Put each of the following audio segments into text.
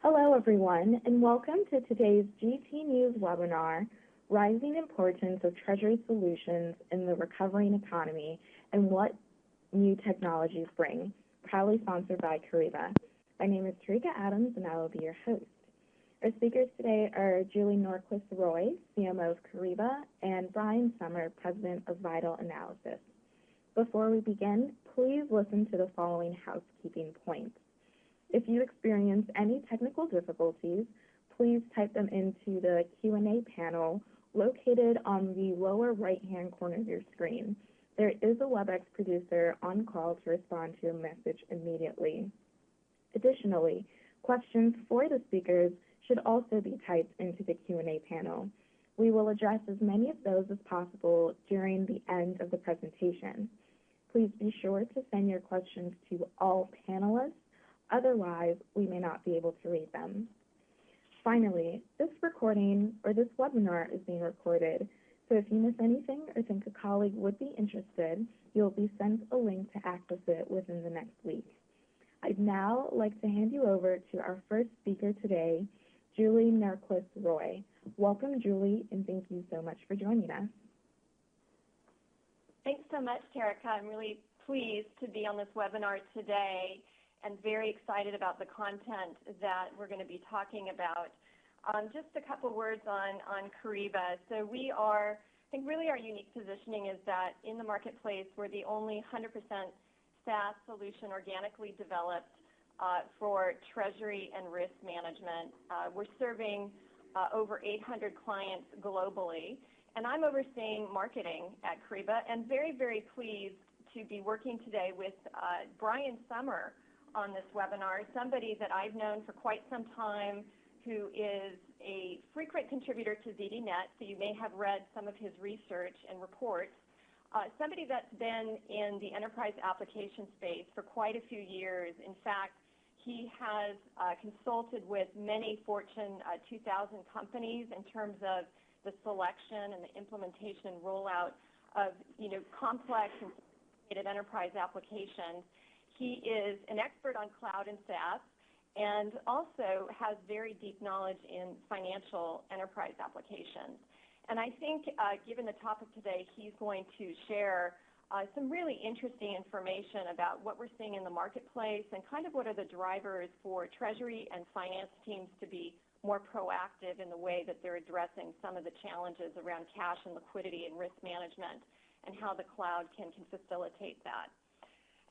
Hello, everyone, and welcome to today's GT News webinar, Rising Importance of Treasury Solutions in the Recovering Economy and What New Technologies Bring, proudly sponsored by Kyriba. My name is Tarika Adams, and I will be your host. Our speakers today are Julie Norquist-Roy, CMO of Kyriba, and Brian Summer, President of Vital Analysis. Before we begin, please listen to the following housekeeping points. If you experience any technical difficulties, please type them into the Q&A panel located on the lower right-hand corner of your screen. There is a WebEx producer on call to respond to your message immediately. Additionally, questions for the speakers should also be typed into the Q&A panel. We will address as many of those as possible during the end of the presentation. Please be sure to send your questions to all panelists. Otherwise, we may not be able to read them. Finally, this webinar is being recorded, so if you miss anything or think a colleague would be interested, you'll be sent a link to access it within the next week. I'd now like to hand you over to our first speaker today, Julie Norquist-Roy. Welcome, Julie, and thank you so much for joining us. Thanks so much, Tarika. I'm really pleased to be on this webinar today and very excited about the content that we're going to be talking about. Just a couple words on Kyriba. So we are, I think really our unique positioning is that in the marketplace, we're the only 100% SaaS solution organically developed for treasury and risk management. We're serving over 800 clients globally, and I'm overseeing marketing at Kyriba and very, very pleased to be working today with Brian Summer on this webinar, somebody that I've known for quite some time who is a frequent contributor to ZDNet, so you may have read some of his research and reports, somebody that's been in the enterprise application space for quite a few years. In fact, he has consulted with many Fortune 2000 companies in terms of the selection and the implementation and rollout of complex and sophisticated enterprise applications. He is an expert on cloud and SaaS and also has very deep knowledge in financial enterprise applications. And I think given the topic today, he's going to share some really interesting information about what we're seeing in the marketplace and kind of what are the drivers for treasury and finance teams to be more proactive in the way that they're addressing some of the challenges around cash and liquidity and risk management and how the cloud can facilitate that.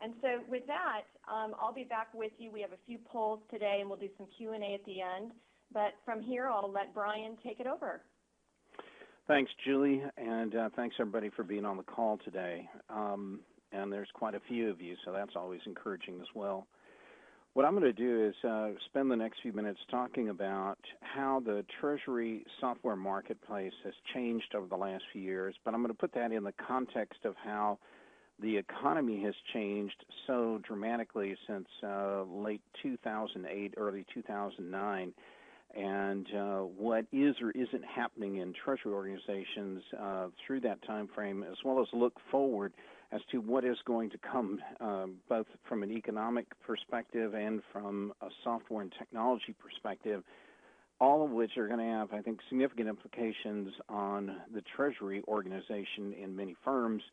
And so with that, I'll be back with you. We have a few polls today, and we'll do some Q&A at the end. But from here, I'll let Brian take it over. Thanks, Julie, and thanks, everybody, for being on the call today. And there's quite a few of you, so that's always encouraging as well. What I'm going to do is spend the next few minutes talking about how the Treasury software marketplace has changed over the last few years, but I'm going to put that in the context of how the economy has changed so dramatically since late 2008, early 2009, and what is or isn't happening in Treasury organizations through that time frame, as well as look forward as to what is going to come, both from an economic perspective and from a software and technology perspective, all of which are going to have, I think, significant implications on the Treasury organization in many firms,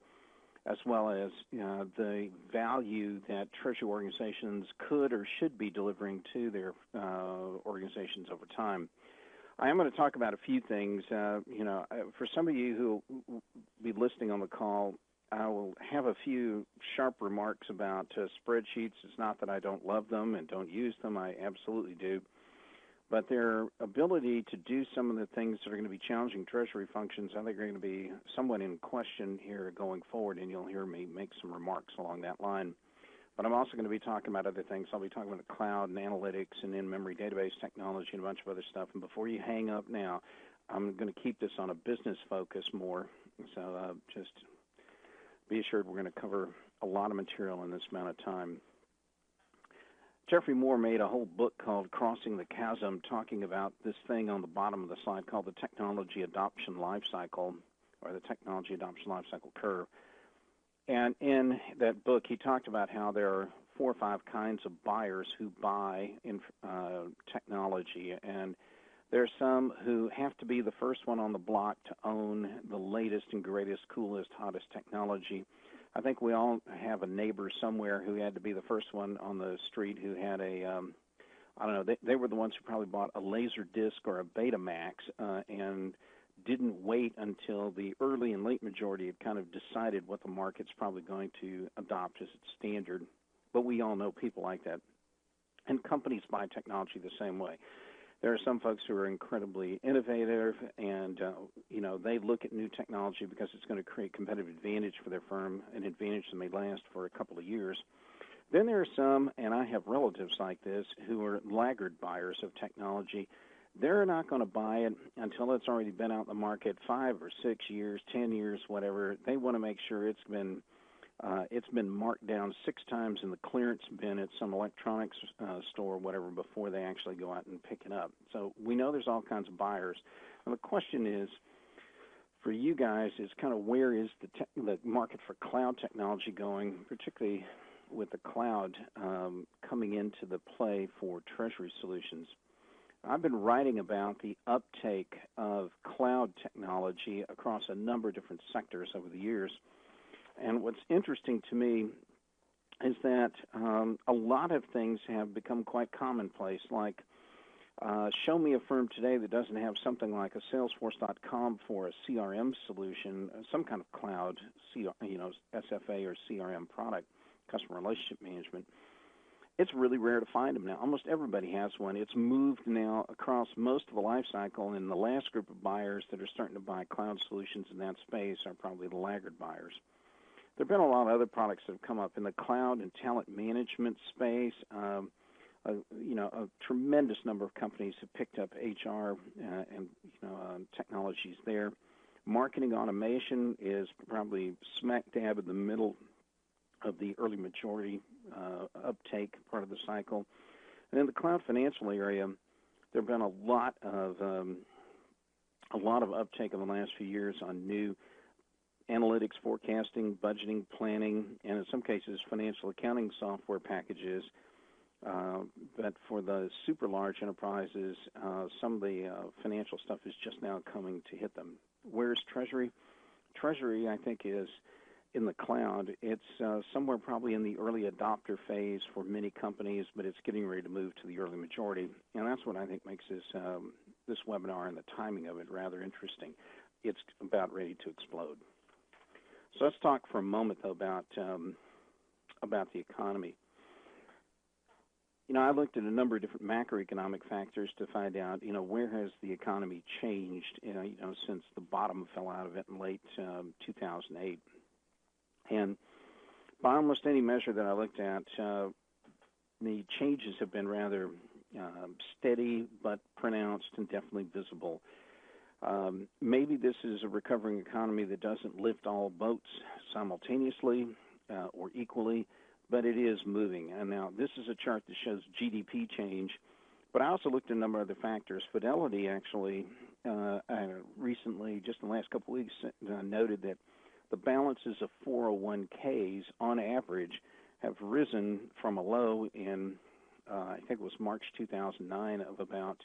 as well as the value that Treasury organizations could or should be delivering to their organizations over time. I am going to talk about a few things. For some of you who will be listening on the call, I will have a few sharp remarks about spreadsheets. It's not that I don't love them and don't use them. I absolutely do. But their ability to do some of the things that are going to be challenging Treasury functions, I think are going to be somewhat in question here going forward, and you'll hear me make some remarks along that line. But I'm also going to be talking about other things. I'll be talking about the cloud and analytics and in-memory database technology and a bunch of other stuff. And before you hang up now, I'm going to keep this on a business focus more. So just be assured we're going to cover a lot of material in this amount of time. Jeffrey Moore made a whole book called Crossing the Chasm, talking about this thing on the bottom of the slide called the technology adoption life cycle, or the technology adoption life cycle curve. And in that book, he talked about how there are 4 or 5 kinds of buyers who buy in technology, and there are some who have to be the first one on the block to own the latest and greatest, coolest, hottest technology. I think we all have a neighbor somewhere who had to be the first one on the street who had a, I don't know, they were the ones who probably bought a laser disc or a Betamax and didn't wait until the early and late majority had kind of decided what the market's probably going to adopt as its standard. But we all know people like that. And companies buy technology the same way. There are some folks who are incredibly innovative, and they look at new technology because it's going to create competitive advantage for their firm, an advantage that may last for a couple of years. Then there are some, and I have relatives like this, who are laggard buyers of technology. They're not going to buy it until it's already been out in the market 5 or 6 years, 10 years, whatever. They want to make sure it's been marked down 6 times in the clearance bin at some electronics store or whatever before they actually go out and pick it up. So we know there's all kinds of buyers. And the question is, for you guys, is kind of where is the market for cloud technology going, particularly with the cloud coming into the play for Treasury solutions? I've been writing about the uptake of cloud technology across a number of different sectors over the years. And what's interesting to me is that a lot of things have become quite commonplace, like show me a firm today that doesn't have something like a Salesforce.com for a CRM solution, some kind of cloud, SFA or CRM product, customer relationship management. It's really rare to find them now. Almost everybody has one. It's moved now across most of the life cycle, and the last group of buyers that are starting to buy cloud solutions in that space are probably the laggard buyers. There have been a lot of other products that have come up in the cloud and talent management space. A tremendous number of companies have picked up HR and technologies there. Marketing automation is probably smack dab in the middle of the early majority uptake part of the cycle. And in the cloud financial area, there have been a lot of uptake in the last few years on new analytics, forecasting, budgeting, planning, and in some cases financial accounting software packages. But for the super large enterprises, some of the financial stuff is just now coming to hit them. Where's Treasury? Treasury, I think, is in the cloud. It's somewhere probably in the early adopter phase for many companies, but it's getting ready to move to the early majority. And that's what I think makes this webinar and the timing of it rather interesting. It's about ready to explode. So let's talk for a moment, though, about the economy. I looked at a number of different macroeconomic factors to find out, where has the economy changed, since the bottom fell out of it in late 2008. And by almost any measure that I looked at, the changes have been rather steady but pronounced and definitely visible. Maybe this is a recovering economy that doesn't lift all boats simultaneously or equally, but it is moving. And now this is a chart that shows GDP change, but I also looked at a number of other factors. Fidelity actually recently, just in the last couple of weeks, noted that the balances of 401ks on average have risen from a low in, I think it was March 2009, of about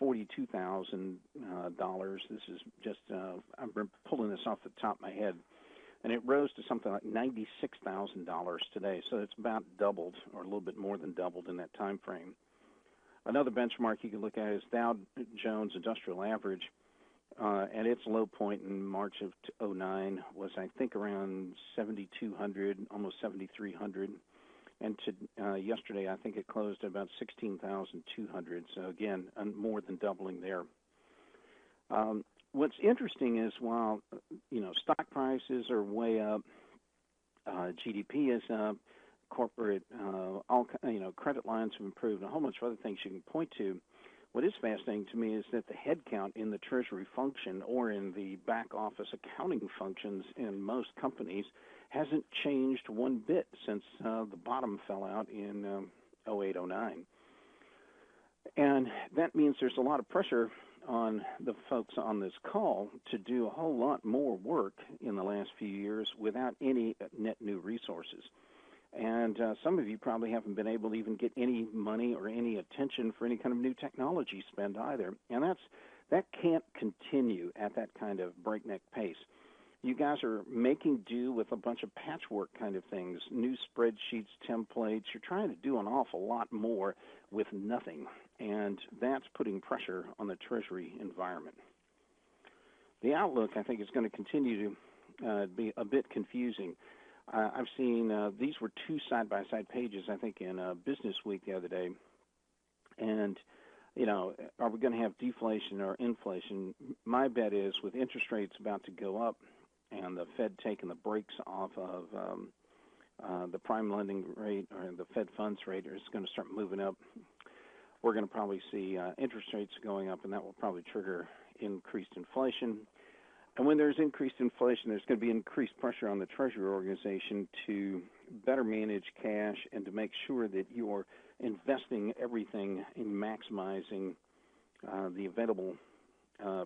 $42,000. This is just, I'm pulling this off the top of my head. And it rose to something like $96,000 today. So it's about doubled, or a little bit more than doubled in that time frame. Another benchmark you can look at is Dow Jones Industrial Average. At its low point in March of 2009 was, I think, around 7,200, almost 7,300. And yesterday, I think it closed at about 16,200. So again, more than doubling there. What's interesting is while, stock prices are way up, GDP is up, corporate, credit lines have improved, and a whole bunch of other things you can point to. What is fascinating to me is that the headcount in the Treasury function or in the back office accounting functions in most companies hasn't changed one bit since the bottom fell out in 08, 09. And that means there's a lot of pressure on the folks on this call to do a whole lot more work in the last few years without any net new resources. And some of you probably haven't been able to even get any money or any attention for any kind of new technology spend either. And that can't continue at that kind of breakneck pace. You guys are making do with a bunch of patchwork kind of things, new spreadsheets, templates. You're trying to do an awful lot more with nothing, and that's putting pressure on the Treasury environment. The outlook, I think, is going to continue to be a bit confusing. I've seen these were two side-by-side pages, I think, in Business Week the other day. And, you know, are we going to have deflation or inflation? My bet is with interest rates about to go up and the Fed taking the brakes off of the prime lending rate or the Fed funds rate is going to start moving up. We're going to probably see interest rates going up, and that will probably trigger increased inflation. And when there's increased inflation, there's going to be increased pressure on the Treasury organization to better manage cash and to make sure that you're investing everything in maximizing the available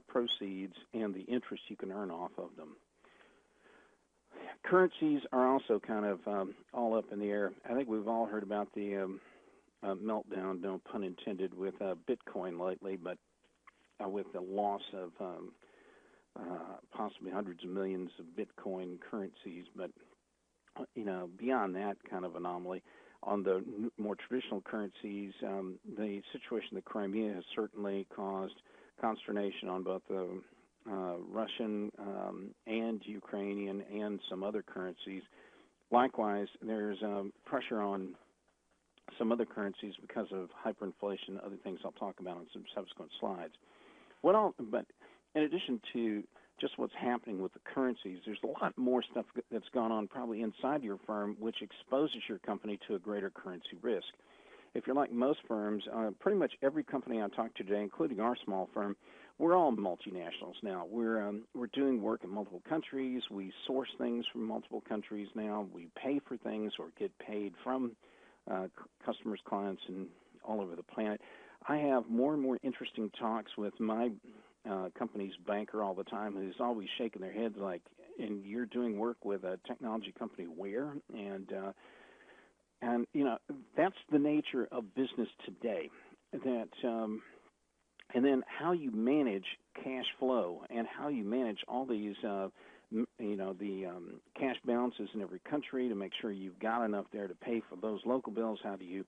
proceeds and the interest you can earn off of them. Currencies are also kind of all up in the air. I think we've all heard about the meltdown, no pun intended, with Bitcoin lately, but with the loss of possibly hundreds of millions of Bitcoin currencies. But, you know, beyond that kind of anomaly, on the more traditional currencies, the situation in Crimea has certainly caused consternation on both the Russian and Ukrainian and some other currencies. Likewise, there's pressure on some other currencies because of hyperinflation, other things I'll talk about on some subsequent slides. But in addition to just what's happening with the currencies, there's a lot more stuff that's gone on probably inside your firm which exposes your company to a greater currency risk. If you're like most firms, pretty much every company I talk to today, including our small firm, we're all multinationals now. We're doing work in multiple countries. We source things from multiple countries now. We pay for things or get paid from customers, clients, and all over the planet. I have more and more interesting talks with my company's banker all the time, who's always shaking their heads like, and you're doing work with a technology company where? And you know, that's the nature of business today. That and then how you manage cash flow and how you manage all these, cash balances in every country to make sure you've got enough there to pay for those local bills. How do you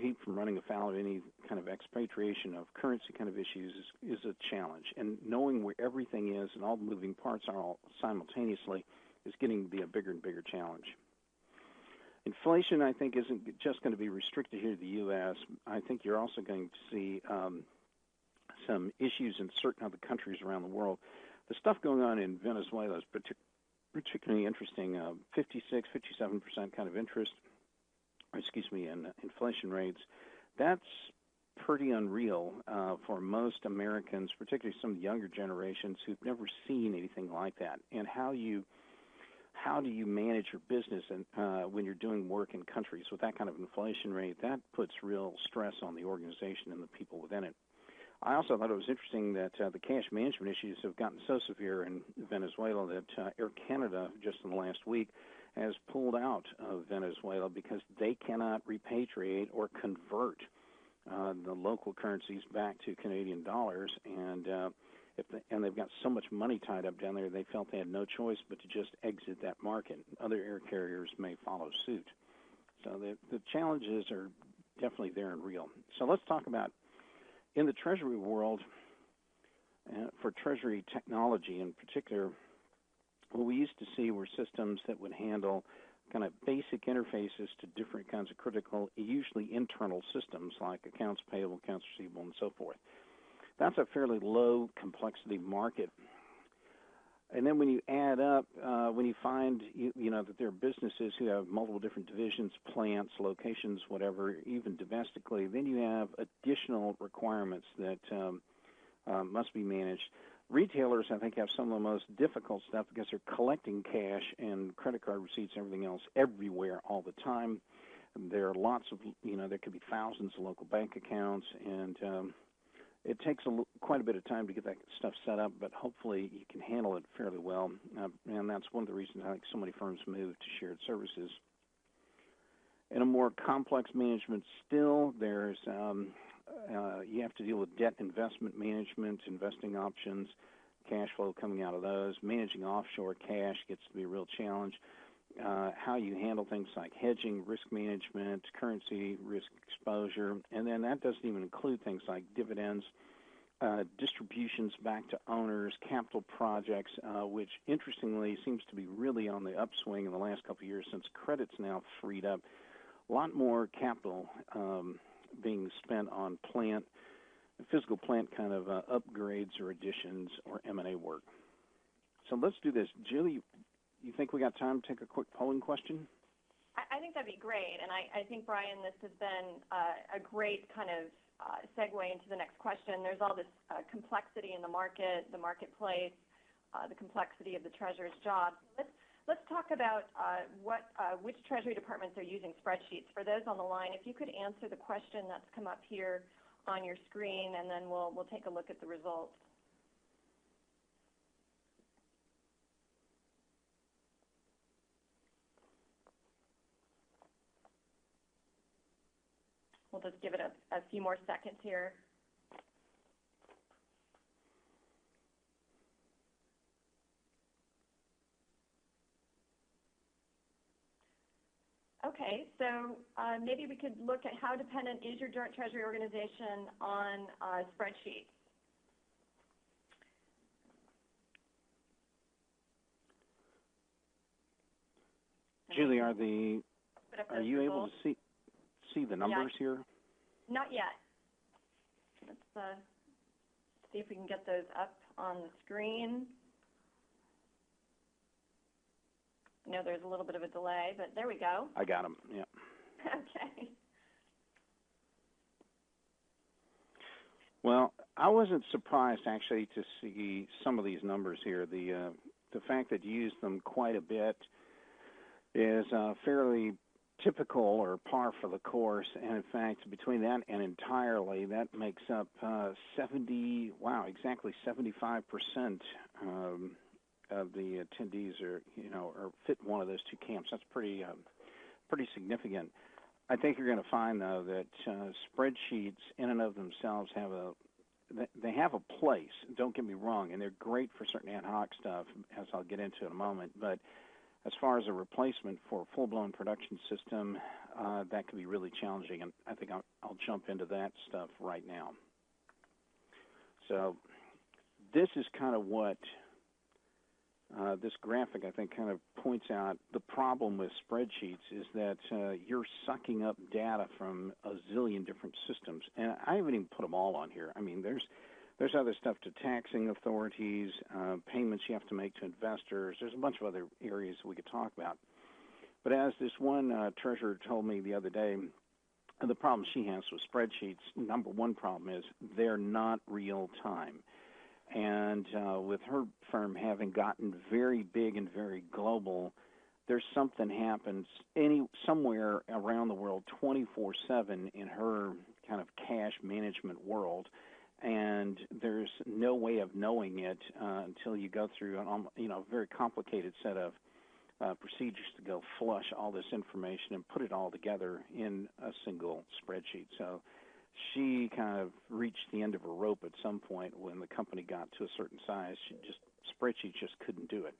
keep from running afoul of any kind of expatriation of currency kind of issues is a challenge. And knowing where everything is and all the moving parts are all simultaneously is getting to be a bigger and bigger challenge. Inflation, I think, isn't just going to be restricted here to the U.S. I think you're also going to see some issues in certain other countries around the world. The stuff going on in Venezuela is particularly interesting. 56, 57% kind of interest, in inflation rates. That's pretty unreal for most Americans, particularly some of the younger generations who've never seen anything like that. And how do you manage your business and when you're doing work in countries with that kind of inflation rate? That puts real stress on the organization and the people within it. I also thought it was interesting that the cash management issues have gotten so severe in Venezuela that Air Canada, just in the last week, has pulled out of Venezuela because they cannot repatriate or convert the local currencies back to Canadian dollars, and they've got so much money tied up down there, they felt they had no choice but to just exit that market. Other air carriers may follow suit. So the challenges are definitely there and real. So let's talk about, in the Treasury world, for Treasury technology in particular, what we used to see were systems that would handle kind of basic interfaces to different kinds of critical, usually internal systems like accounts payable, accounts receivable, and so forth. That's a fairly low complexity market. And then when you add up, when you find that there are businesses who have multiple different divisions, plants, locations, whatever, even domestically, then you have additional requirements that must be managed. Retailers, I think, have some of the most difficult stuff because they're collecting cash and credit card receipts and everything else everywhere all the time. There are lots of, there could be thousands of local bank accounts, and it takes quite a bit of time to get that stuff set up, but hopefully you can handle it fairly well. And that's one of the reasons I think so many firms move to shared services. In a more complex management still, there's you have to deal with debt investment management, investing options, cash flow coming out of those. Managing offshore cash gets to be a real challenge. How you handle things like hedging, risk management, currency risk exposure, and then that doesn't even include things like dividends, distributions back to owners, capital projects, which interestingly seems to be really on the upswing in the last couple of years since credit's now freed up. A lot more capital being spent on physical plant kind of upgrades or additions or M&A work. So let's do this. Julie, you think we got time to take a quick polling question? I think that'd be great. And I think, Brian, this has been a great kind of segue into the next question. There's all this complexity in the market, the marketplace, the complexity of the Treasurer's job. Let's talk about which Treasury departments are using spreadsheets. For those on the line, if you could answer the question that's come up here on your screen, and then we'll take a look at the results. We'll just give it a few more seconds here. Okay, so maybe we could look at how dependent is your joint Treasury organization on spreadsheets? Julie, are you able to see the numbers here? Not yet. Let's see if we can get those up on the screen. I know there's a little bit of a delay, but there we go. I got them, yeah. Okay. Well, I wasn't surprised actually to see some of these numbers here. The fact that you use them quite a bit is fairly typical or par for the course, and in fact, between that and entirely, that makes up exactly 75% of the attendees are fit one of those two camps. That's pretty significant. I think you're going to find though that spreadsheets in and of themselves have a place. Don't get me wrong, and they're great for certain ad hoc stuff, as I'll get into in a moment. But as far as a replacement for a full-blown production system, that can be really challenging, and I think I'll jump into that stuff right now. So this is kind of what this graphic, I think, kind of points out. The problem with spreadsheets is that you're sucking up data from a zillion different systems, and I haven't even put them all on here. I mean, there's other stuff to taxing authorities, payments you have to make to investors. There's a bunch of other areas we could talk about. But as this one treasurer told me the other day, the problem she has with spreadsheets, number one problem is they're not real time. And with her firm having gotten very big and very global, there's something happens somewhere around the world 24/7 in her kind of cash management world, and there's no way of knowing it until you go through a very complicated set of procedures to go flush all this information and put it all together in a single spreadsheet. So she kind of reached the end of her rope at some point when the company got to a certain size. Spreadsheets just couldn't do it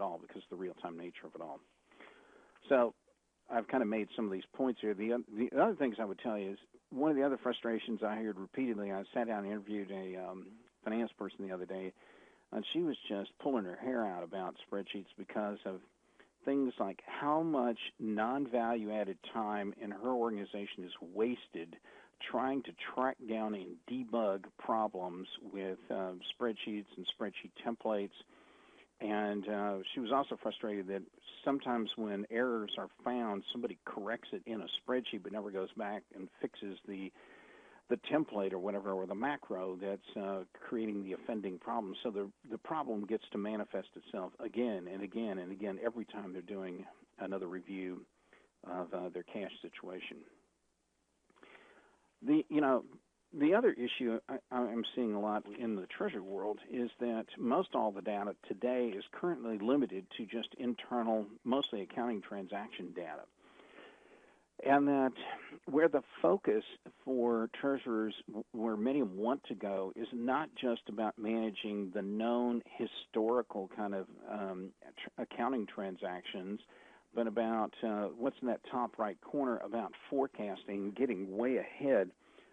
all because of the real-time nature of it all. So I've kind of made some of these points here. The other things I would tell you is one of the other frustrations I heard repeatedly. I sat down and interviewed a finance person the other day, and she was just pulling her hair out about spreadsheets because of things like how much non-value-added time in her organization is wasted trying to track down and debug problems with spreadsheets and spreadsheet templates. And she was also frustrated that sometimes when errors are found, somebody corrects it in a spreadsheet but never goes back and fixes the template or whatever, or the macro that's creating the offending problem. So the problem gets to manifest itself again and again and again every time they're doing another review of their cash situation. The other issue I'm seeing a lot in the Treasury world is that most all the data today is currently limited to just internal, mostly accounting transaction data. and that where the focus for treasurers, where many of them want to go, is not just about managing the known historical kind of accounting transactions, but about what's in that top right corner about forecasting, getting way ahead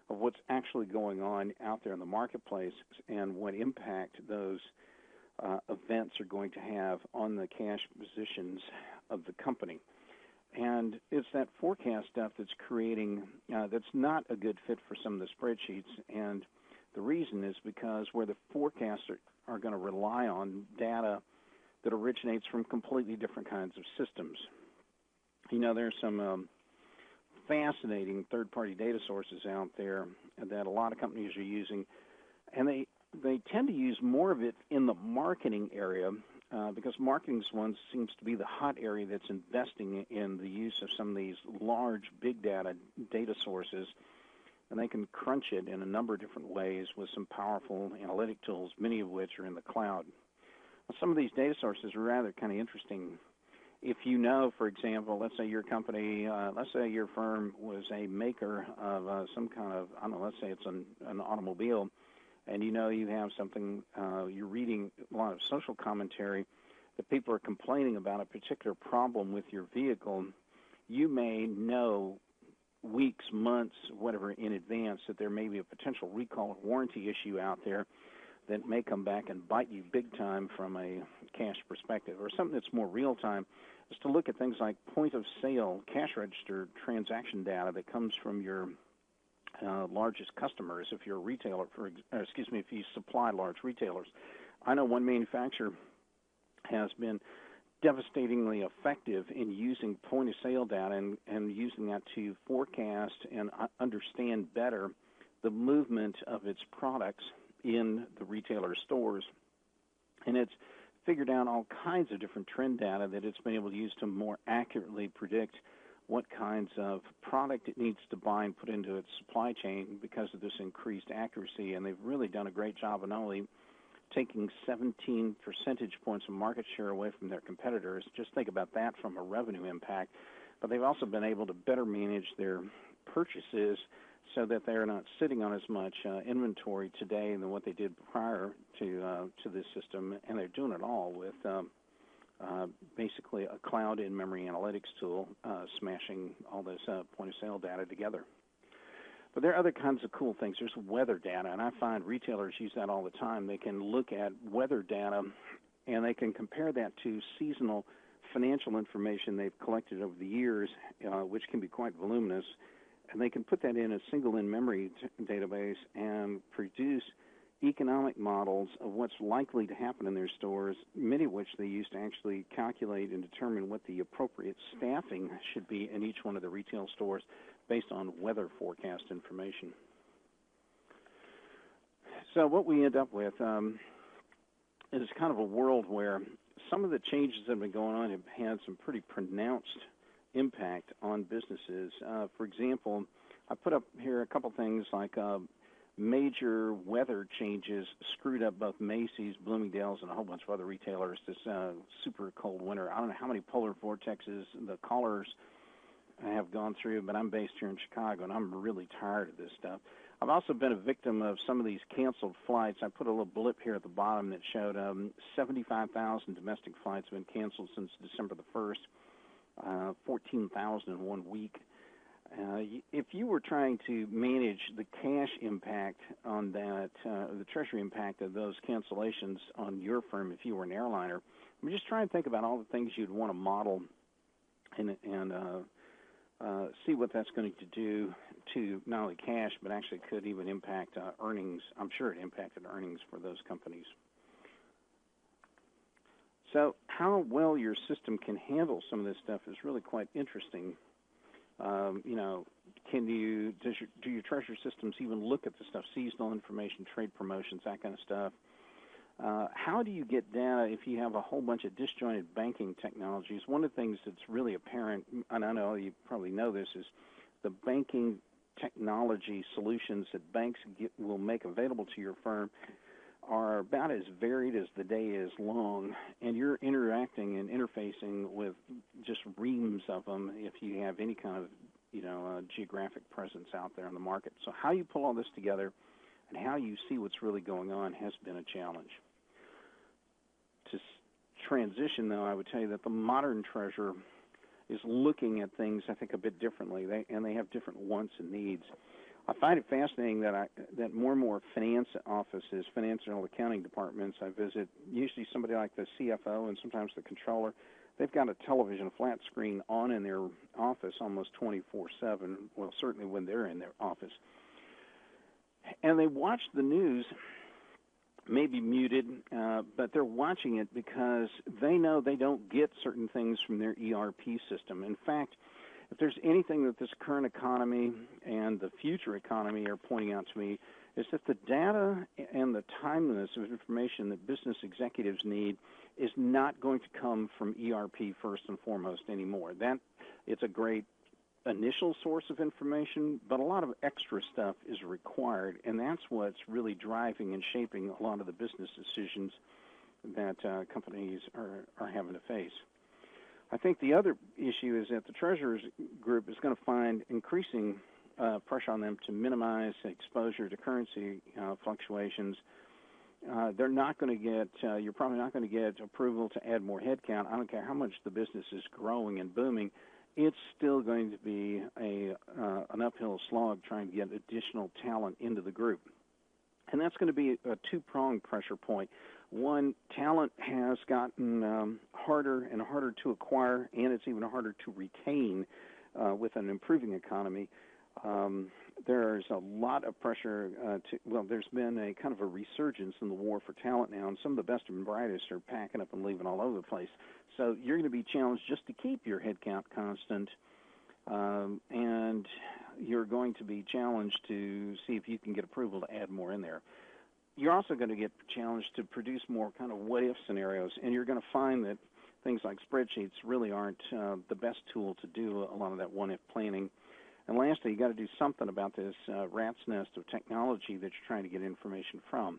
of what's actually going on out there in the marketplace and what impact those events are going to have on the cash positions of the company. And it's that forecast stuff that's creating, that's not a good fit for some of the spreadsheets. And the reason is because where the forecasts are going to rely on data that originates from completely different kinds of systems. You know, there's some fascinating third-party data sources out there that a lot of companies are using, and they tend to use more of it in the marketing area because marketing seems to be the hot area that's investing in the use of some of these large big data sources, and they can crunch it in a number of different ways with some powerful analytic tools, many of which are in the cloud. Well, some of these data sources are rather kind of interesting. If you know, for example, let's say your company, let's say your firm was a maker of some kind of, I don't know, let's say it's an automobile, and you know you have something, you're reading a lot of social commentary that people are complaining about a particular problem with your vehicle, you may know weeks, months, whatever in advance that there may be a potential recall or warranty issue out there that may come back and bite you big time from a cash perspective. Or something that's more real time is to look at things like point of sale, cash register transaction data that comes from your largest customers. If you're a retailer, if you supply large retailers. I know one manufacturer has been devastatingly effective in using point of sale data and using that to forecast and understand better the movement of its products in the retailer stores. And it's figured out all kinds of different trend data that it's been able to use to more accurately predict what kinds of product it needs to buy and put into its supply chain because of this increased accuracy. And they've really done a great job of not only taking 17 percentage points of market share away from their competitors, just think about that from a revenue impact, but they've also been able to better manage their purchases so that they're not sitting on as much inventory today than what they did prior to this system, and they're doing it all with basically a cloud in-memory analytics tool smashing all this point-of-sale data together. But there are other kinds of cool things. There's weather data, and I find retailers use that all the time. They can look at weather data, and they can compare that to seasonal financial information they've collected over the years, which can be quite voluminous, and they can put that in a single in-memory database and produce economic models of what's likely to happen in their stores, many of which they use to actually calculate and determine what the appropriate staffing should be in each one of the retail stores based on weather forecast information. So what we end up with is kind of a world where some of the changes that have been going on have had some pretty pronounced impact on businesses. For example, I put up here a couple things like major weather changes screwed up both Macy's, Bloomingdale's, and a whole bunch of other retailers this super cold winter. I don't know how many polar vortexes the callers have gone through, but I'm based here in Chicago, and I'm really tired of this stuff. I've also been a victim of some of these canceled flights. I put a little blip here at the bottom that showed 75,000 domestic flights have been canceled since December the 1st, 14,000 in 1 week. If you were trying to manage the cash impact on that, the Treasury impact of those cancellations on your firm, if you were an airliner, just try and think about all the things you'd want to model and see what that's going to do to not only cash, but actually could even impact earnings. I'm sure it impacted earnings for those companies. So how well your system can handle some of this stuff is really quite interesting. Do your treasury systems even look at the stuff, seasonal information, trade promotions, that kind of stuff? How do you get data if you have a whole bunch of disjointed banking technologies? One of the things that's really apparent, and I know you probably know this, is the banking technology solutions that banks will make available to your firm are about as varied as the day is long, and you're interacting and interfacing with just reams of them if you have any kind of geographic presence out there in the market. So how you pull all this together and how you see what's really going on has been a challenge. To transition, though, I would tell you that the modern treasurer is looking at things, I think, a bit differently, and they have different wants and needs. I find it fascinating that more and more finance offices, financial accounting departments I visit, usually somebody like the CFO and sometimes the controller, they've got a television, a flat screen on in their office almost 24/7, well, certainly when they're in their office. And they watch the news, maybe muted, but they're watching it because they know they don't get certain things from their ERP system. In fact, if there's anything that this current economy and the future economy are pointing out to me, is that the data and the timeliness of information that business executives need is not going to come from ERP first and foremost anymore. That it's a great initial source of information, but a lot of extra stuff is required, and that's what's really driving and shaping a lot of the business decisions that companies are having to face. I think the other issue is that the Treasurers Group is going to find increasing pressure on them to minimize exposure to currency fluctuations. They're not going to get, you're probably not going to get approval to add more headcount. I don't care how much the business is growing and booming. It's still going to be an uphill slog trying to get additional talent into the group. And that's going to be a two-pronged pressure point. One, talent has gotten harder and harder to acquire, and it's even harder to retain with an improving economy. There's a lot of pressure there's been a kind of a resurgence in the war for talent now, and some of the best and brightest are packing up and leaving all over the place. So you're going to be challenged just to keep your headcount constant, and you're going to be challenged to see if you can get approval to add more in there. You're also going to get challenged to produce more kind of what-if scenarios, and you're going to find that things like spreadsheets really aren't the best tool to do a lot of that what-if planning. And lastly, you got to do something about this rat's nest of technology that you're trying to get information from.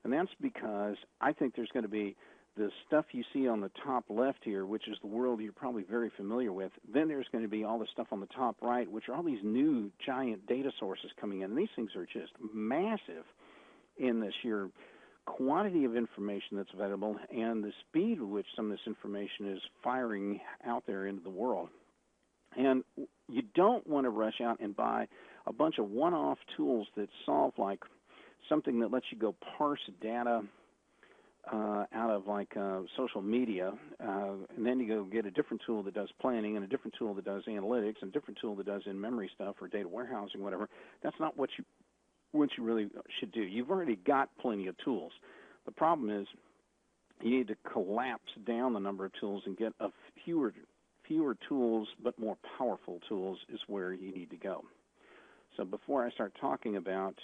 And that's because I think there's going to be the stuff you see on the top left here, which is the world you're probably very familiar with. Then there's going to be all the stuff on the top right, which are all these new giant data sources coming in. And these things are just massive in this sheer quantity of information that's available and the speed with which some of this information is firing out there into the world. And you don't want to rush out and buy a bunch of one-off tools that solve like something that lets you go parse data out of like social media, and then you go get a different tool that does planning and a different tool that does analytics and a different tool that does in-memory stuff or data warehousing, whatever. That's not what you really should do. You've already got plenty of tools. The problem is you need to collapse down the number of tools and get fewer tools but more powerful tools is where you need to go. So before I start talking about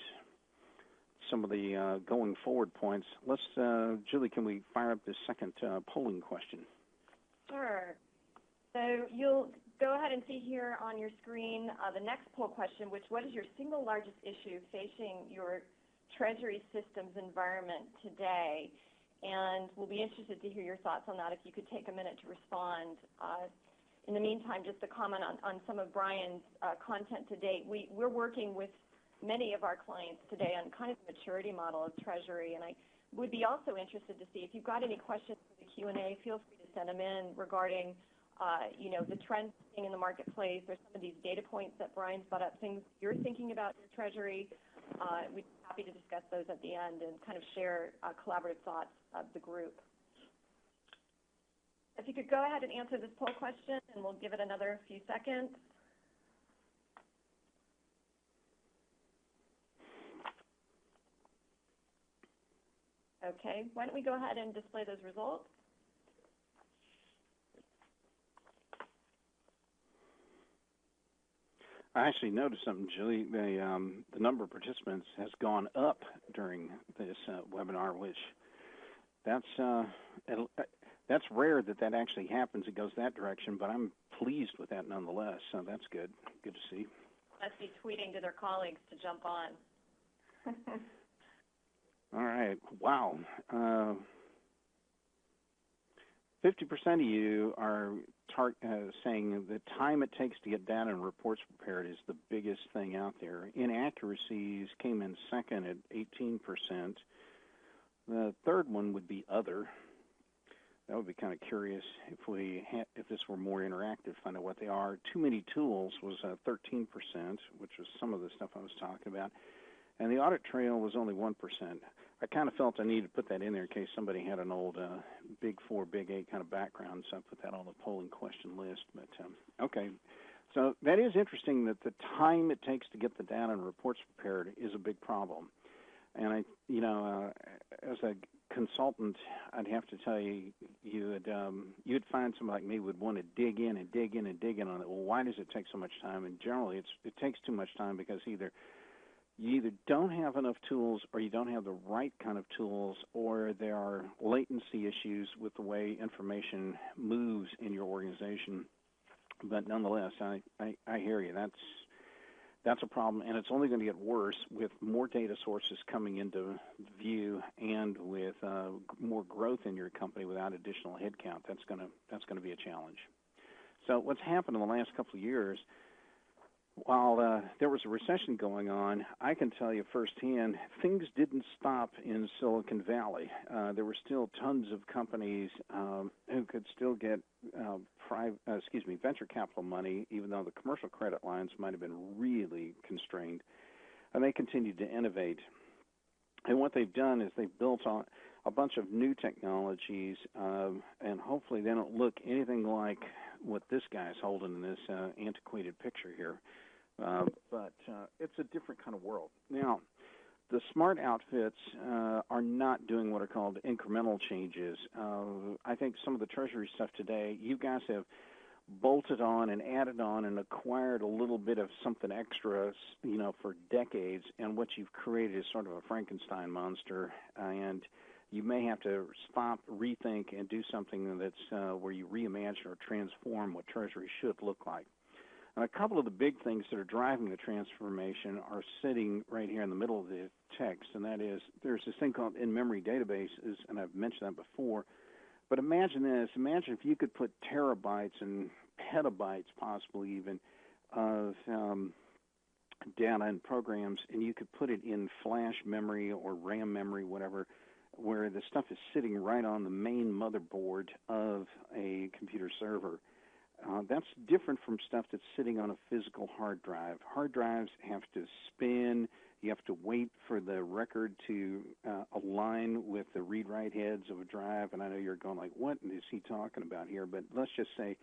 some of the going forward points, let's, Julie, can we fire up this second polling question? Sure. So you'll go ahead and see here on your screen the next poll question, what is your single largest issue facing your Treasury systems environment today? And we'll be interested to hear your thoughts on that if you could take a minute to respond. In the meantime, just to comment on some of Brian's content to date, we're working with many of our clients today on kind of the maturity model of Treasury, and I would be also interested to see if you've got any questions for the Q&A, feel free to send them in regarding the trends in the marketplace or some of these data points that Brian's brought up, things you're thinking about your Treasury. We'd be happy to discuss those at the end and kind of share collaborative thoughts of the group. If you could go ahead and answer this poll question, and we'll give it another few seconds. Okay, why don't we go ahead and display those results? I actually noticed something, Julie. The number of participants has gone up during this webinar, which that's rare that actually happens. It goes that direction, but I'm pleased with that nonetheless, so that's good. Good to see. Must be tweeting to their colleagues to jump on. All right. Wow. 50% of you are saying the time it takes to get data and reports prepared is the biggest thing out there. Inaccuracies came in second at 18%. The third one would be other. That would be kind of curious if this were more interactive, find out what they are. Too many tools was 13%, which was some of the stuff I was talking about. And the audit trail was only 1%. I kind of felt I needed to put that in there in case somebody had an old Big 4, Big 8 kind of background, so I put that on the polling question list. But, okay. So that is interesting that the time it takes to get the data and reports prepared is a big problem. And as a consultant, I'd have to tell you, you'd find somebody like me would want to dig in and dig in and dig in on it. Well, why does it take so much time? And generally, it takes too much time because you either don't have enough tools or you don't have the right kind of tools, or there are latency issues with the way information moves in your organization. But nonetheless, I hear you. That's a problem, and it's only going to get worse with more data sources coming into view and with more growth in your company without additional headcount. That's going to be a challenge. So what's happened in the last couple of years, while there was a recession going on, I can tell you firsthand, things didn't stop in Silicon Valley. There were still tons of companies who could still get venture capital money, even though the commercial credit lines might have been really constrained, and they continued to innovate. And what they've done is they've built on a bunch of new technologies, and hopefully they don't look anything like what this guy's holding in this antiquated picture here. But it's a different kind of world. Now, the smart outfits are not doing what are called incremental changes. I think some of the Treasury stuff today, you guys have bolted on and added on and acquired a little bit of something extra, for decades, and what you've created is sort of a Frankenstein monster, and you may have to stop, rethink, and do something that's where you reimagine or transform what Treasury should look like. And a couple of the big things that are driving the transformation are sitting right here in the middle of the text, and that is there's this thing called in-memory databases, and I've mentioned that before. But imagine this. Imagine if you could put terabytes and petabytes, possibly even, of data and programs, and you could put it in flash memory or RAM memory, whatever, where the stuff is sitting right on the main motherboard of a computer server. That's different from stuff that's sitting on a physical hard drive. Hard drives have to spin. You have to wait for the record to align with the read-write heads of a drive. And I know you're going like, what is he talking about here? But let's just say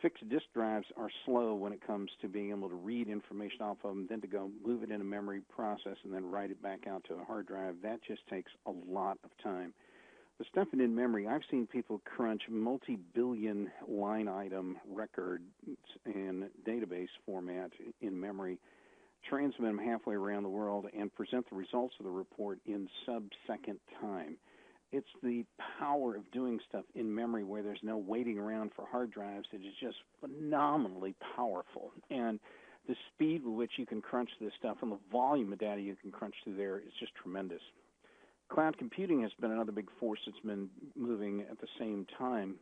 fixed disk drives are slow when it comes to being able to read information off of them, then to go move it in a memory process and then write it back out to a hard drive. That just takes a lot of time. The stuff in memory, I've seen people crunch multi-billion line item records in database format in memory, transmit them halfway around the world, and present the results of the report in sub-second time. It's the power of doing stuff in memory where there's no waiting around for hard drives that is just phenomenally powerful. And the speed with which you can crunch this stuff and the volume of data you can crunch through there is just tremendous. Cloud computing has been another big force that's been moving at the same time.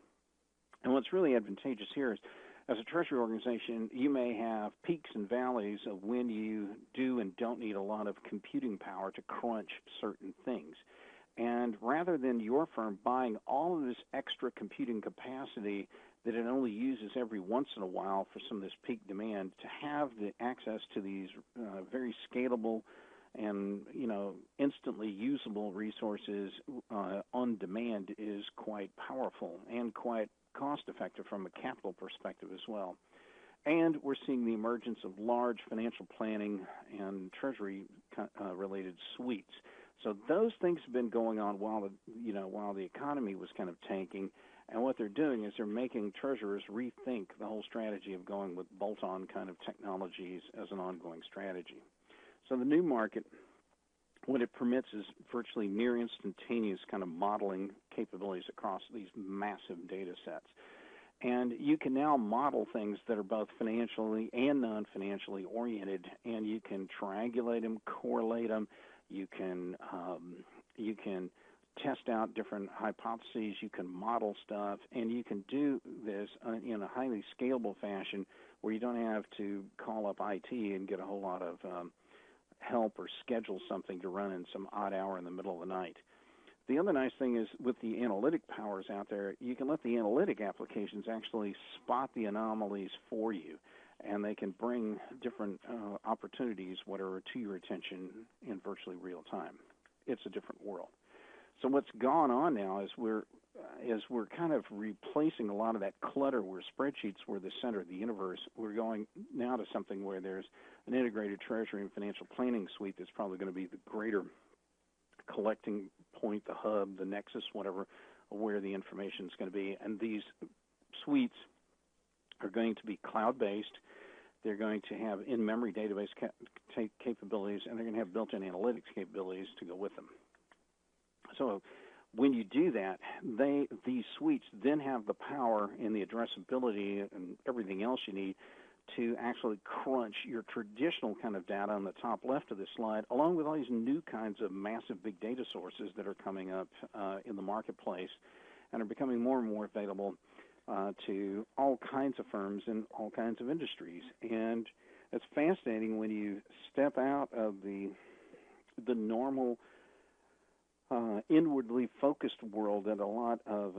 And what's really advantageous here is, as a Treasury organization, you may have peaks and valleys of when you do and don't need a lot of computing power to crunch certain things. And rather than your firm buying all of this extra computing capacity that it only uses every once in a while for some of this peak demand, to have the access to these very scalable and instantly usable resources on demand is quite powerful and quite cost-effective from a capital perspective as well. And we're seeing the emergence of large financial planning and Treasury-related suites. So those things have been going on while the economy was kind of tanking. And what they're doing is they're making treasurers rethink the whole strategy of going with bolt-on kind of technologies as an ongoing strategy. So the new market, what it permits is virtually near instantaneous kind of modeling capabilities across these massive data sets. And you can now model things that are both financially and non-financially oriented, and you can triangulate them, correlate them. You can test out different hypotheses, you can model stuff, and you can do this in a highly scalable fashion where you don't have to call up IT and get a whole lot of help or schedule something to run in some odd hour in the middle of the night. The other nice thing is with the analytic powers out there, you can let the analytic applications actually spot the anomalies for you, and they can bring different opportunities, whatever, to your attention in virtually real time. It's a different world. So what's gone on now is we're kind of replacing a lot of that clutter where spreadsheets were the center of the universe. We're going now to something where there's an integrated treasury and financial planning suite that's probably going to be the greater collecting point, the hub, the nexus, whatever, where the information is going to be. And these suites are going to be cloud-based. They're going to have in-memory database capabilities, and they're going to have built-in analytics capabilities to go with them. So when you do that, these suites then have the power and the addressability and everything else you need to actually crunch your traditional kind of data on the top left of this slide, along with all these new kinds of massive big data sources that are coming up in the marketplace and are becoming more and more available to all kinds of firms in all kinds of industries. And it's fascinating when you step out of the normal inwardly focused world that a lot of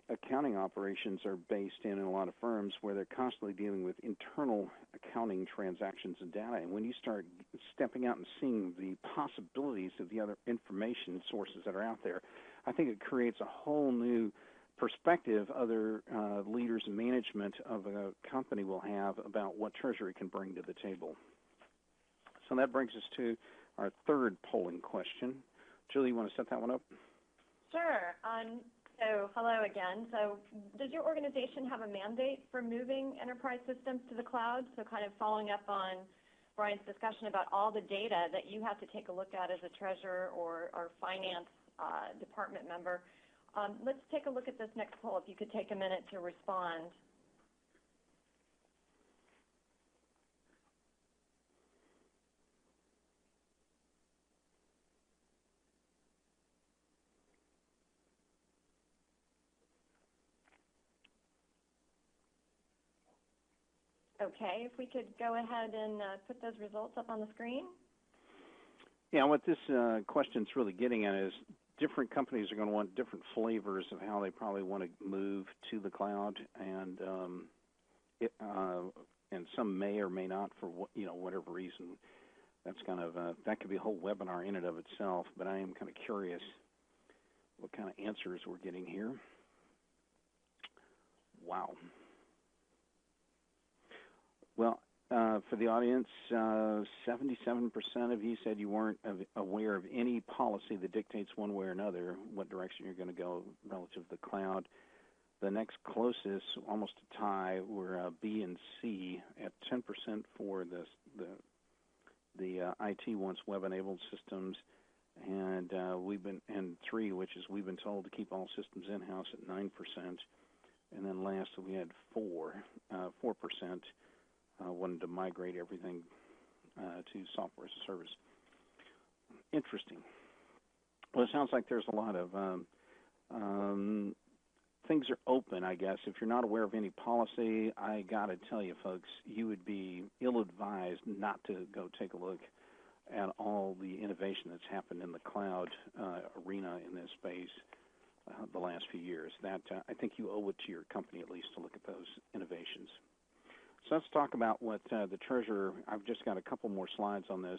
accounting operations are based in a lot of firms, where they're constantly dealing with internal accounting transactions and data. And when you start stepping out and seeing the possibilities of the other information sources that are out there, I think it creates a whole new perspective other leaders and management of a company will have about what Treasury can bring to the table. So that brings us to our third polling question. Julie, you want to set that one up? Sure. So hello again. So does your organization have a mandate for moving enterprise systems to the cloud? So kind of following up on Brian's discussion about all the data that you have to take a look at as a treasurer or finance department member. Let's take a look at this next poll, if you could take a minute to respond. Okay, if we could go ahead and put those results up on the screen. Yeah, what this question's really getting at is different companies are going to want different flavors of how they probably want to move to the cloud, and some may or may not for whatever reason. That's kind of that could be a whole webinar in and of itself. But I am kind of curious what kind of answers we're getting here. Wow. Well, for the audience, 77% of you said you weren't aware of any policy that dictates one way or another what direction you're going to go relative to the cloud. The next closest, almost a tie, were B and C at 10% for the IT wants web-enabled systems, and and 3, which is we've been told to keep all systems in-house at 9%, and then last we had 4%. Wanted to migrate everything to software as a service. Interesting. Well, it sounds like there's a lot of things are open, I guess. If you're not aware of any policy, I got to tell you, folks, you would be ill-advised not to go take a look at all the innovation that's happened in the cloud arena in this space the last few years. That I think you owe it to your company at least to look at those innovations. So let's talk about what the treasurer, I've just got a couple more slides on this.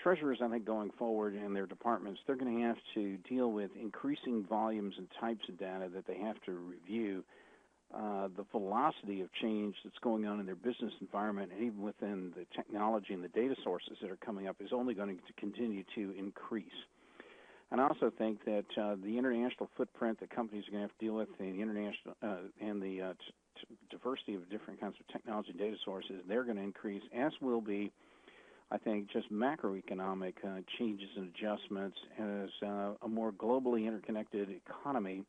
Treasurers, I think, going forward in their departments, they're going to have to deal with increasing volumes and types of data that they have to review. The velocity of change that's going on in their business environment, and even within the technology and the data sources that are coming up, is only going to continue to increase. And I also think that the international footprint that companies are going to have to deal with, and the international and the diversity of different kinds of technology and data sources, they're going to increase, as will be, I think, just macroeconomic changes and adjustments, as a more globally interconnected economy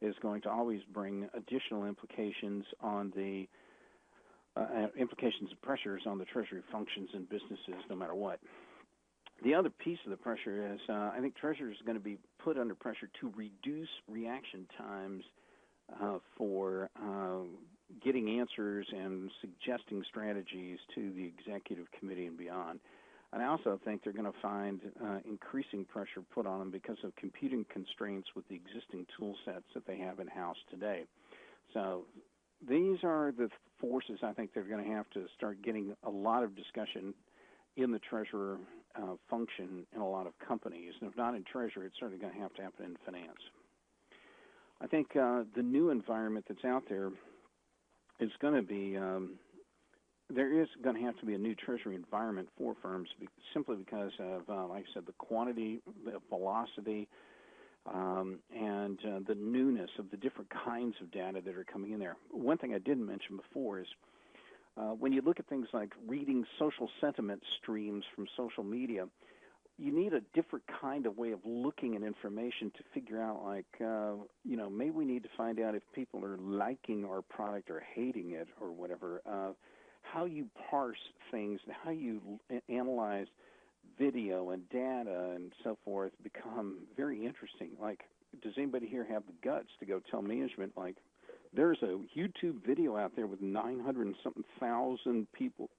is going to always bring additional implications on the implications and pressures on the Treasury functions and businesses, no matter what. The other piece of the pressure is I think Treasury is going to be put under pressure to reduce reaction times for getting answers and suggesting strategies to the executive committee and beyond. And I also think they're going to find increasing pressure put on them because of computing constraints with the existing tool sets that they have in-house today. So these are the forces I think they're going to have to start getting a lot of discussion in the treasurer function in a lot of companies. And if not in treasury, it's certainly going to happen in finance. I think the new environment that's out there is going to be, there is going to have to be a new treasury environment for firms simply because of, like I said, the quantity, the velocity, and the newness of the different kinds of data that are coming in there. One thing I didn't mention before is when you look at things like reading social sentiment streams from social media, you need a different kind of way of looking at information to figure out, like, maybe we need to find out if people are liking our product or hating it or whatever. How you parse things, how you analyze video and data and so forth become very interesting. Like, does anybody here have the guts to go tell management, like, there's a YouTube video out there with 900 and something thousand people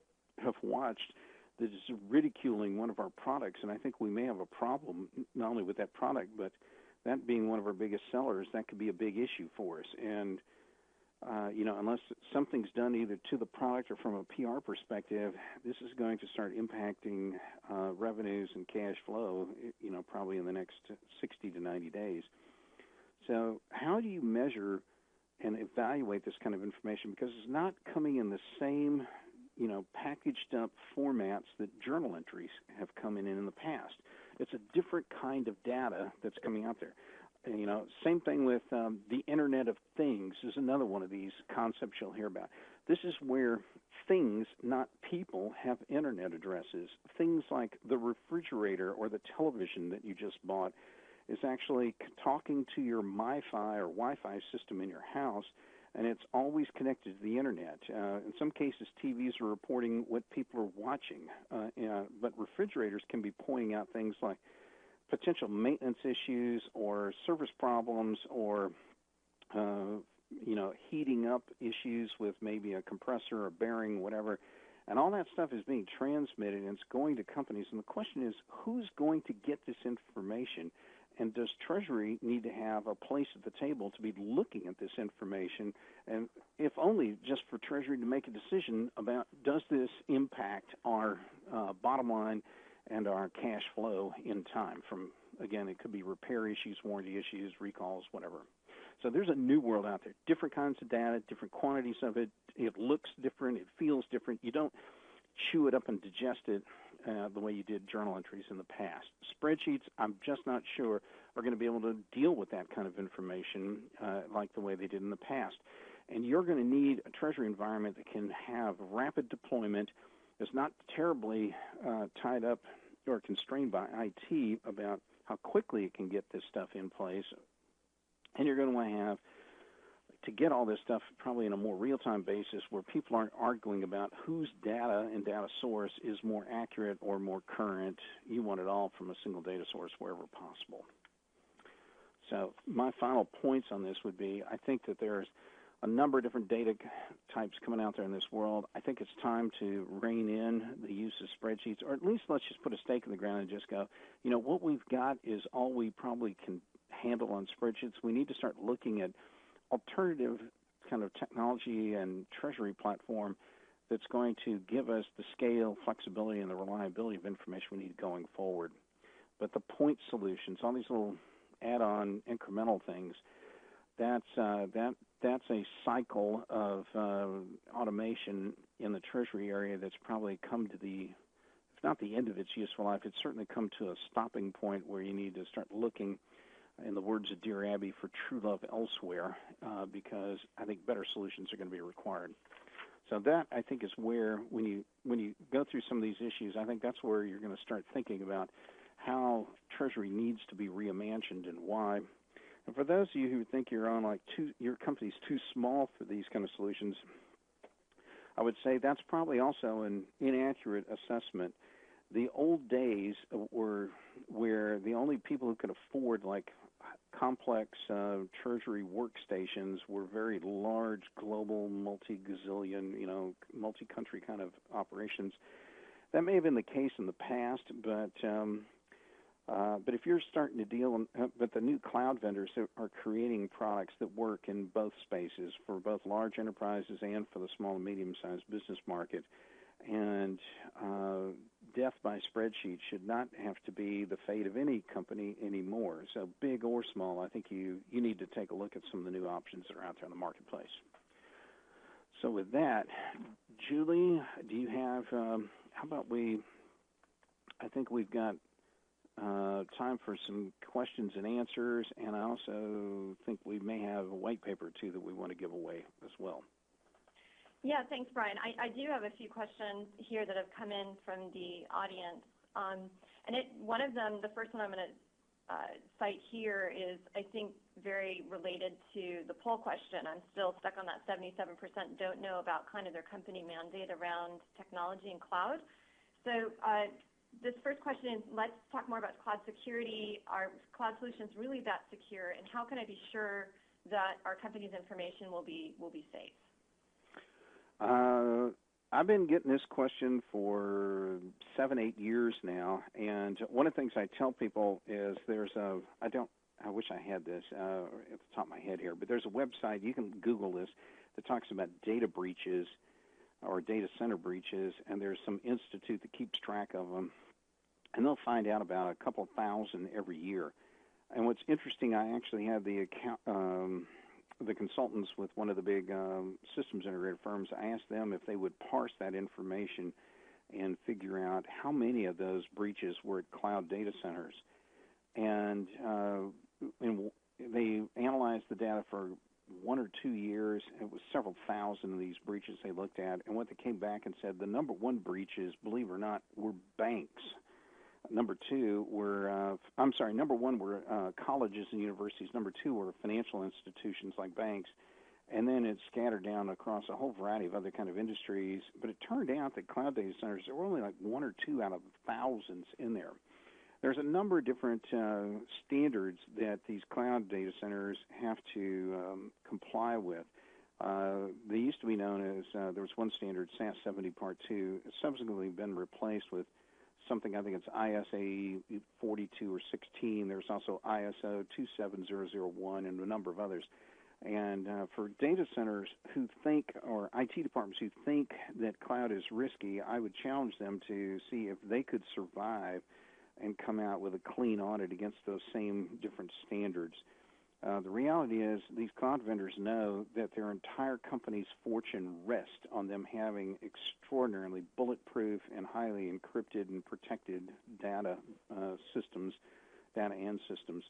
have watched that is ridiculing one of our products, and I think we may have a problem not only with that product, but that being one of our biggest sellers, that could be a big issue for us. And, unless something's done either to the product or from a PR perspective, this is going to start impacting revenues and cash flow, probably in the next 60 to 90 days. So how do you measure and evaluate this kind of information? Because it's not coming in the same packaged up formats that journal entries have come in the past. It's a different kind of data that's coming out there. Same thing with the Internet of Things is another one of these concepts you'll hear about. This is where things, not people, have Internet addresses. Things like the refrigerator or the television that you just bought is actually talking to your MiFi or Wi-Fi system in your house, and it's always connected to the Internet. In some cases, TVs are reporting what people are watching, but refrigerators can be pointing out things like potential maintenance issues or service problems or, heating up issues with maybe a compressor or bearing, whatever. And all that stuff is being transmitted, and it's going to companies. And the question is, who's going to get this information? And does Treasury need to have a place at the table to be looking at this information, and if only just for Treasury to make a decision about, does this impact our bottom line and our cash flow in time from, again, it could be repair issues, warranty issues, recalls, whatever. So there's a new world out there, different kinds of data, different quantities of it. It looks different. It feels different. You don't chew it up and digest it the way you did journal entries in the past. Spreadsheets, I'm just not sure, are going to be able to deal with that kind of information like the way they did in the past. And you're going to need a Treasury environment that can have rapid deployment, is not terribly tied up or constrained by IT about how quickly it can get this stuff in place. And you're going to want to have, to get all this stuff probably in a more real-time basis where people aren't arguing about whose data and data source is more accurate or more current. You want it all from a single data source wherever possible. So my final points on this would be, I think that there's a number of different data types coming out there in this world. I think it's time to rein in the use of spreadsheets, or at least let's just put a stake in the ground and just go, what we've got is all we probably can handle on spreadsheets. We need to start looking at alternative kind of technology and treasury platform that's going to give us the scale, flexibility, and the reliability of information we need going forward. But the point solutions, all these little add-on incremental things, that's a cycle of automation in the treasury area that's probably come to the, if not the end of its useful life, it's certainly come to a stopping point where you need to start looking, in the words of Dear Abby, for true love elsewhere, because I think better solutions are going to be required. So that, I think, is where, when you go through some of these issues, I think that's where you're going to start thinking about how Treasury needs to be reimagined and why. And for those of you who think you're on your company's too small for these kind of solutions, I would say that's probably also an inaccurate assessment. The old days people who could afford like complex Treasury workstations were very large, global, multi-gazillion, multi-country kind of operations. That may have been the case in the past, but if you're starting to deal, but the new cloud vendors are creating products that work in both spaces for both large enterprises and for the small and medium-sized business market. And death by spreadsheet should not have to be the fate of any company anymore. So big or small, I think you need to take a look at some of the new options that are out there in the marketplace. So with that, Julie, do you have, how about I think we've got time for some questions and answers, and I also think we may have a white paper or two that we want to give away as well. Yeah, thanks, Brian. I do have a few questions here that have come in from the audience. One of them, the first one I'm going to cite here is, I think, very related to the poll question. I'm still stuck on that 77% don't know about kind of their company mandate around technology and cloud. So this first question is, let's talk more about cloud security. Are cloud solutions really that secure, and how can I be sure that our company's information will be safe? I've been getting this question for 7-8 years now, and one of the things I tell people is I wish I had this at the top of my head here, but there's a website, you can Google this, that talks about data breaches or data center breaches, and there's some institute that keeps track of them, and they'll find out about a couple thousand every year. And what's interesting, I actually had the consultants with one of the big systems integrator firms. I asked them if they would parse that information and figure out how many of those breaches were at cloud data centers. And they analyzed the data for 1 or 2 years. It was several thousand of these breaches they looked at. And what they came back and said, the number one breaches, believe it or not, were banks. Number one were colleges and universities. Number two were financial institutions like banks. And then it scattered down across a whole variety of other kind of industries. But it turned out that cloud data centers, there were only like 1 or 2 out of thousands in there. There's a number of different standards that these cloud data centers have to comply with. They used to be known as, there was one standard, SAS 70 Part 2. It's subsequently been replaced with something, I think it's ISA 42 or 16. There's also ISO 27001 and a number of others. And for data centers who think, or IT departments who think that cloud is risky, I would challenge them to see if they could survive and come out with a clean audit against those same different standards. The reality is these cloud vendors know that their entire company's fortune rests on them having extraordinarily bulletproof and highly encrypted and protected data systems, data and systems.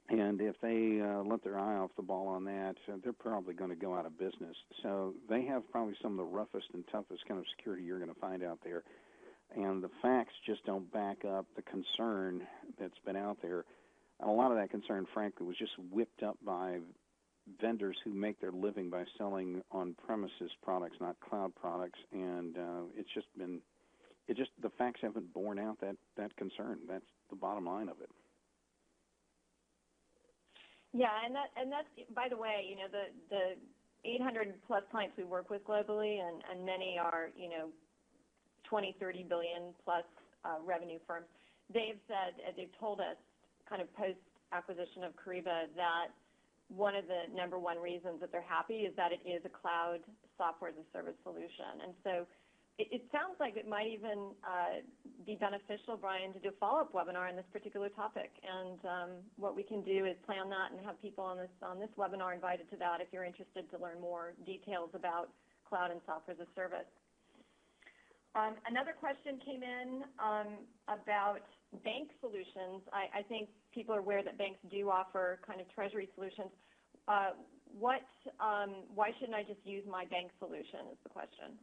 And if they let their eye off the ball on that, they're probably going to go out of business. So they have probably some of the roughest and toughest kind of security you're going to find out there. And the facts just don't back up the concern that's been out there. And a lot of that concern, frankly, was just whipped up by vendors who make their living by selling on-premises products, not cloud products. And the facts haven't borne out that concern. That's the bottom line of it. Yeah, and that's, by the way, the 800 plus clients we work with globally, and many are, 20, 30 billion plus revenue firms. They've told us, kind of post-acquisition of Kyriba, that one of the number one reasons that they're happy is that it is a cloud software as a service solution. And so it sounds like it might even be beneficial, Brian, to do a follow-up webinar on this particular topic. And what we can do is plan that and have people on this webinar invited to that if you're interested to learn more details about cloud and software as a service. Another question came in about bank solutions. I think people are aware that banks do offer kind of treasury solutions. Why shouldn't I just use my bank solution is the question.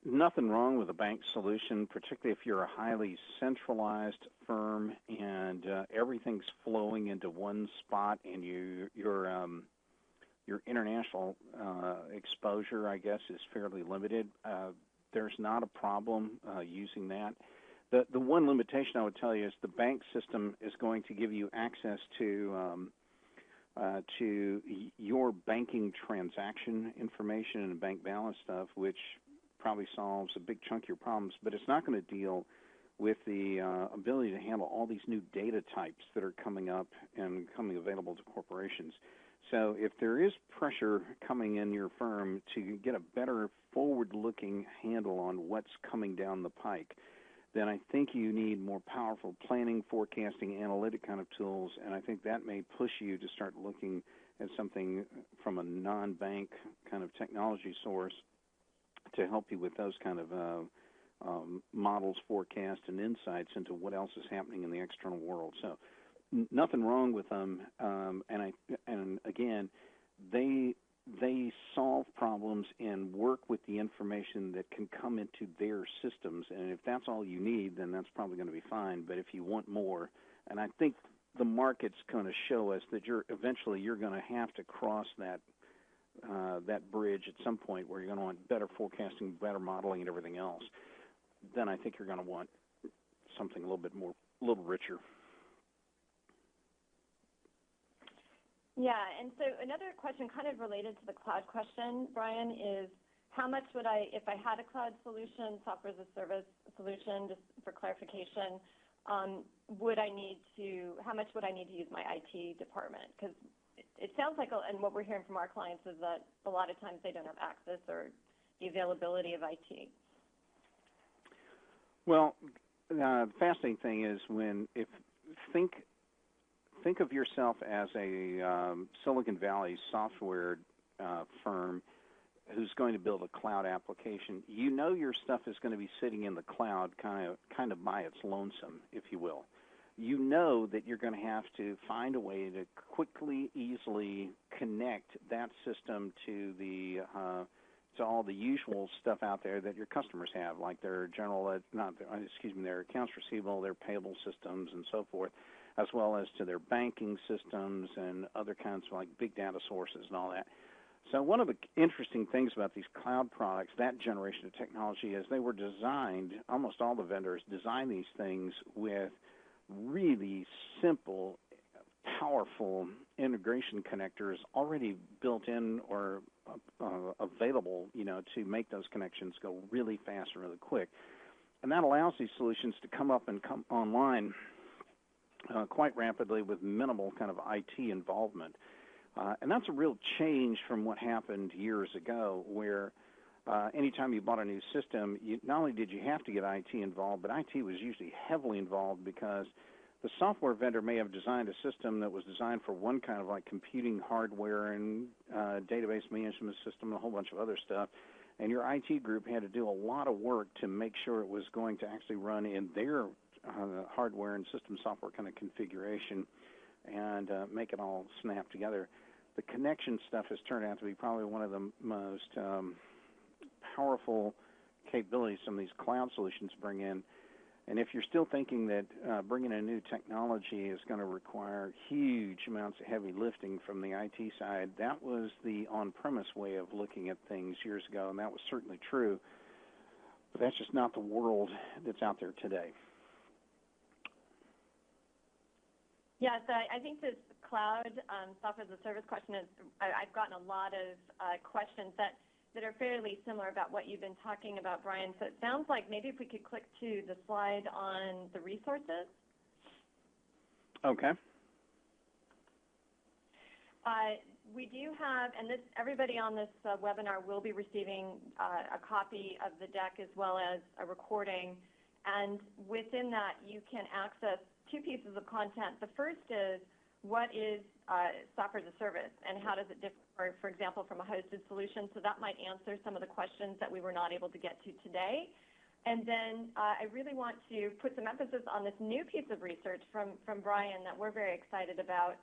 Nothing wrong with a bank solution, particularly if you're a highly centralized firm and everything's flowing into one spot and your international exposure, I guess, is fairly limited. There's not a problem using that. The one limitation I would tell you is the bank system is going to give you access to your banking transaction information and bank balance stuff, which probably solves a big chunk of your problems, but it's not going to deal with the ability to handle all these new data types that are coming up and coming available to corporations. So if there is pressure coming in your firm to get a better forward-looking handle on what's coming down the pike, then I think you need more powerful planning, forecasting, analytic kind of tools, and I think that may push you to start looking at something from a non-bank kind of technology source to help you with those kind of models, forecasts, and insights into what else is happening in the external world. So nothing wrong with them, and again, they solve problems and work with the information that can come into their systems, and if that's all you need, then that's probably going to be fine. But if you want more, and I think the market's going to show us that eventually you're going to have to cross that bridge at some point where you're going to want better forecasting, better modeling, and everything else. Then I think you're going to want something a little richer. Yeah, and so another question kind of related to the cloud question, Brian, is how much would if I had a cloud solution, software as a service solution, just for clarification, how much would I need to use my IT department? Because it sounds like, and what we're hearing from our clients is that a lot of times they don't have access or the availability of IT. Well, the fascinating thing is think of yourself as a Silicon Valley software firm who's going to build a cloud application. You know your stuff is going to be sitting in the cloud kind of by its lonesome, if you will. You know that you're going to have to find a way to quickly, easily connect that system to all the usual stuff out there that your customers have, like their their accounts receivable, their payable systems, and so forth, as well as to their banking systems and other kinds of like big data sources and all that. So one of the interesting things about these cloud products, that generation of technology, is they were designed, almost all the vendors designed these things with really simple, powerful integration connectors already built in or available, to make those connections go really fast and really quick. And that allows these solutions to come up and come online quite rapidly with minimal kind of IT involvement. And that's a real change from what happened years ago, where anytime you bought a new system, not only did you have to get IT involved, but IT was usually heavily involved because the software vendor may have designed a system that was designed for one kind of like computing hardware and database management system and a whole bunch of other stuff, and your IT group had to do a lot of work to make sure it was going to actually run in their hardware and system software kind of configuration and make it all snap together. The connection stuff has turned out to be probably one of the most powerful capabilities some of these cloud solutions bring in. And if you're still thinking that bringing a new technology is going to require huge amounts of heavy lifting from the IT side, that was the on-premise way of looking at things years ago, and that was certainly true. But that's just not the world that's out there today. Yes, I think this cloud software as a service question is, I've gotten a lot of questions that are fairly similar about what you've been talking about, Brian. So it sounds like maybe if we could click to the slide on the resources. Okay. We do have, and everybody on this webinar will be receiving a copy of the deck as well as a recording. And within that, you can access two pieces of content. The first is, what is software as a service, and how does it differ, for example, from a hosted solution? So that might answer some of the questions that we were not able to get to today. And then I really want to put some emphasis on this new piece of research from Brian that we're very excited about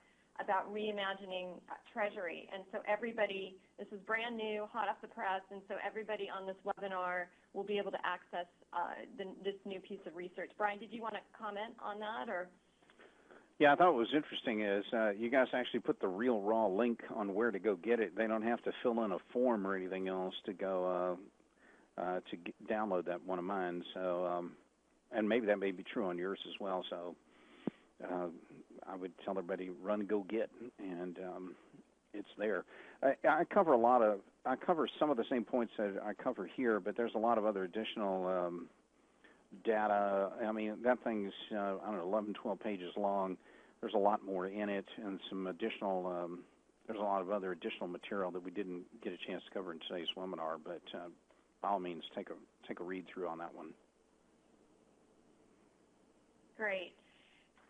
reimagining Treasury. And so everybody, this is brand new, hot off the press, and so everybody on this webinar will be able to access this new piece of research. Brian, did you want to comment on that, or? Yeah, I thought what was interesting is you guys actually put the real raw link on where to go get it. They don't have to fill in a form or anything else to go download that one of mine. So and maybe that may be true on yours as well. So I would tell everybody, run, go get, and it's there. I cover some of the same points that I cover here, but there's a lot of other additional data. I mean, that thing's, I don't know, 11, 12 pages long. There's a lot more in it, and some additional, there's a lot of other additional material that we didn't get a chance to cover in today's webinar, but by all means, take a read through on that one. Great.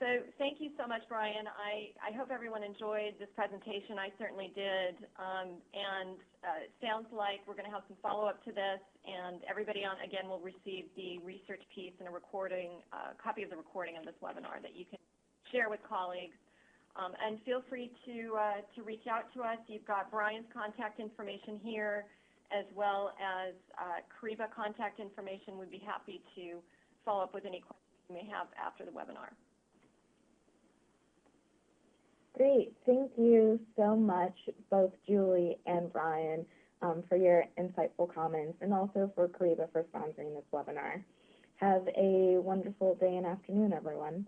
So thank you so much, Brian. I hope everyone enjoyed this presentation. I certainly did. And it sounds like we're going to have some follow-up to this, and everybody on, again, will receive the research piece and a recording, copy of the recording of this webinar that you can share with colleagues. And feel free to reach out to us. You've got Brian's contact information here, as well as Kariba contact information. We'd be happy to follow up with any questions you may have after the webinar. Great. Thank you so much, both Julie and Brian, for your insightful comments, and also for Kariba for sponsoring this webinar. Have a wonderful day and afternoon, everyone.